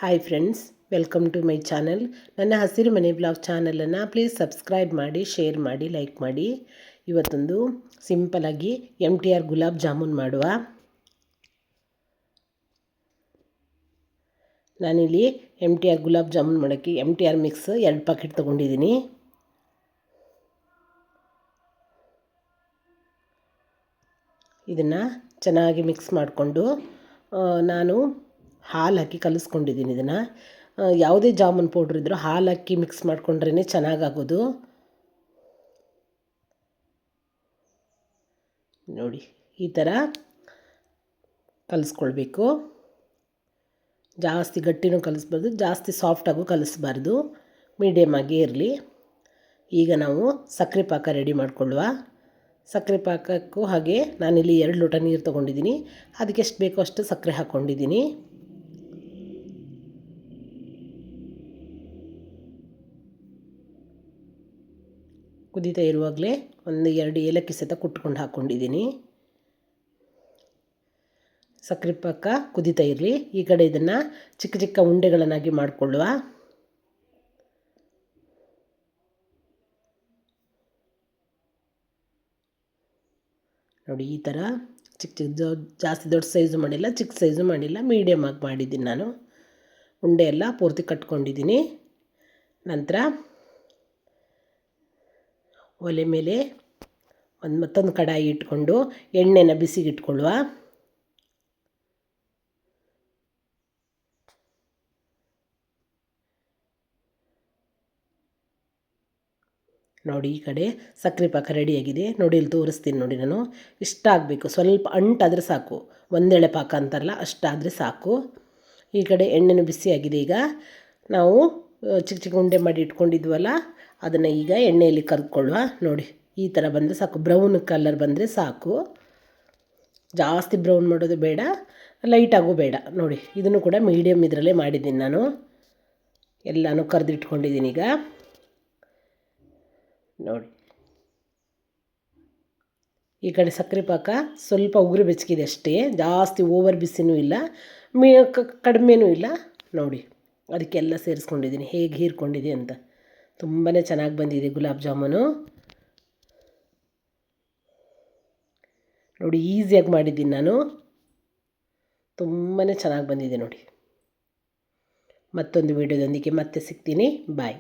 Hi friends, welcome to my channel. ನನ್ನ ಹಸಿರು ಮನೆ ಬ್ಲಾಗ್ ಚಾನಲನ್ನು ಪ್ಲೀಸ್ ಸಬ್ಸ್ಕ್ರೈಬ್ ಮಾಡಿ, ಶೇರ್ ಮಾಡಿ, ಲೈಕ್ ಮಾಡಿ. ಇವತ್ತೊಂದು ಸಿಂಪಲಾಗಿ MTR ಗುಲಾಬ್ ಜಾಮೂನ್ ಮಾಡುವ. ನಾನಿಲ್ಲಿ MTR ಗುಲಾಬ್ ಜಾಮೂನ್ ಮಾಡೋಕ್ಕೆ MTR ಮಿಕ್ಸ್ 2 ಪ್ಯಾಕೆಟ್ ತೊಗೊಂಡಿದ್ದೀನಿ. ಇದನ್ನು ಚೆನ್ನಾಗಿ ಮಿಕ್ಸ್ ಮಾಡಿಕೊಂಡು ನಾನು ಹಾಲು ಹಾಕಿ ಕಲಿಸ್ಕೊಂಡಿದ್ದೀನಿ. ಇದನ್ನು ಯಾವುದೇ ಜಾಮೂನ್ ಪೌಡ್ರ್ ಇದ್ದರೂ ಹಾಲು ಹಾಕಿ ಮಿಕ್ಸ್ ಮಾಡಿಕೊಂಡ್ರೇ ಚೆನ್ನಾಗಾಗೋದು. ನೋಡಿ, ಈ ಥರ ಕಲಿಸ್ಕೊಳ್ಬೇಕು. ಜಾಸ್ತಿ ಗಟ್ಟಿನೂ ಕಲಿಸ್ಬಾರ್ದು, ಜಾಸ್ತಿ ಸಾಫ್ಟಾಗೂ ಕಲಿಸ್ಬಾರ್ದು, ಮೀಡಿಯಮ್ ಆಗಿ ಇರಲಿ. ಈಗ ನಾವು ಸಕ್ಕರೆ ಪಾಕ ರೆಡಿ ಮಾಡಿಕೊಳ್ಳುವ. ಸಕ್ಕರೆ ಪಾಕಕ್ಕೂ ಹಾಗೆ ನಾನಿಲ್ಲಿ 2 ಲೋಟ ನೀರು ತೊಗೊಂಡಿದ್ದೀನಿ. ಅದಕ್ಕೆ ಎಷ್ಟು ಬೇಕೋ ಅಷ್ಟು ಸಕ್ಕರೆ ಹಾಕ್ಕೊಂಡಿದ್ದೀನಿ. ಕುದೀತಾ ಇರುವಾಗಲೇ 1-2 ಏಲಕ್ಕಿ ಸಹಿತ ಕುಟ್ಕೊಂಡು ಹಾಕ್ಕೊಂಡಿದ್ದೀನಿ. ಸಕ್ಕರೆ ಪಾಕ ಕುದೀತಾ ಇರಲಿ. ಈ ಕಡೆ ಇದನ್ನು ಚಿಕ್ಕ ಚಿಕ್ಕ ಉಂಡೆಗಳನ್ನಾಗಿ ಮಾಡಿಕೊಳ್ಳುವ. ನೋಡಿ, ಈ ಥರ ಚಿಕ್ಕ ಜಾಸ್ತಿ ದೊಡ್ಡ ಸೈಜು ಮಾಡಿಲ್ಲ, ಚಿಕ್ಕ ಸೈಜು ಮಾಡಿಲ್ಲ, ಮೀಡಿಯಮ್ ಆಗಿ ಮಾಡಿದ್ದೀನಿ. ನಾನು ಉಂಡೆ ಎಲ್ಲ ಪೂರ್ತಿ ಕಟ್ಕೊಂಡಿದ್ದೀನಿ. ನಂತರ ಒಲೆ ಮೇಲೆ ಮತ್ತೊಂದು ಕಡಾಯಿ ಇಟ್ಕೊಂಡು ಎಣ್ಣೆನ ಬಿಸಿಗಿಟ್ಕೊಳ್ಳುವ. ನೋಡಿ, ಈ ಕಡೆ ಸಕ್ಕರೆ ಪಾಕ ರೆಡಿಯಾಗಿದೆ. ನೋಡಿ, ಇಲ್ಲಿ ತೋರಿಸ್ತೀನಿ ನೋಡಿ. ನಾನು ಇಷ್ಟ ಆಗಬೇಕು, ಸ್ವಲ್ಪ ಅಂಟಾದರೆ ಸಾಕು. ಒಂದೆಳೆ ಪಾಕ ಅಂತಾರಲ್ಲ, ಅಷ್ಟಾದರೆ ಸಾಕು. ಈ ಕಡೆ ಎಣ್ಣೆನೂ ಬಿಸಿಯಾಗಿದೆ. ಈಗ ನಾವು ಚಿಕ್ಕ ಚಿಕ್ಕ ಉಂಡೆ ಮಾಡಿ ಇಟ್ಕೊಂಡಿದ್ವಲ್ಲ, ಅದನ್ನು ಈಗ ಎಣ್ಣೆಯಲ್ಲಿ ಕರ್ಕೊಳ್ಳುವ. ನೋಡಿ, ಈ ಥರ ಬಂದರೆ ಸಾಕು. ಬ್ರೌನ್ ಕಲರ್ ಬಂದರೆ ಸಾಕು. ಜಾಸ್ತಿ ಬ್ರೌನ್ ಮಾಡೋದು ಬೇಡ, ಲೈಟಾಗೂ ಬೇಡ. ನೋಡಿ, ಇದನ್ನು ಕೂಡ ಮೀಡಿಯಮ್ ಇದರಲ್ಲೇ ಮಾಡಿದ್ದೀನಿ. ನಾನು ಎಲ್ಲನೂ ಕರೆದಿಟ್ಕೊಂಡಿದ್ದೀನಿ. ಈಗ ನೋಡಿ, ಈ ಕಡೆ ಸಕ್ಕರೆ ಪಾಕ ಸ್ವಲ್ಪ ಉಗುರು ಬೆಚ್ಚಗಿದೆ ಅಷ್ಟೇ, ಜಾಸ್ತಿ ಓವರ್ ಬಿಸಿನೂ ಇಲ್ಲ, ಕಡಿಮೆನೂ ಇಲ್ಲ. ನೋಡಿ, ಅದಕ್ಕೆಲ್ಲ ಸೇರಿಸ್ಕೊಂಡಿದ್ದೀನಿ, ಹೇಗೆ ಹೀರ್ಕೊಂಡಿದೆ ಅಂತ. ತುಂಬಾ ಚೆನ್ನಾಗಿ ಬಂದಿದೆ ಗುಲಾಬ್ ಜಾಮೂನು. ನೋಡಿ, ಈಸಿಯಾಗಿ ಮಾಡಿದ್ದೀನಿ ನಾನು. ತುಂಬಾ ಚೆನ್ನಾಗಿ ಬಂದಿದೆ ನೋಡಿ. ಮತ್ತೊಂದು ವಿಡಿಯೋದೊಂದಿಗೆ ಮತ್ತೆ ಸಿಗ್ತೀನಿ. ಬಾಯ್.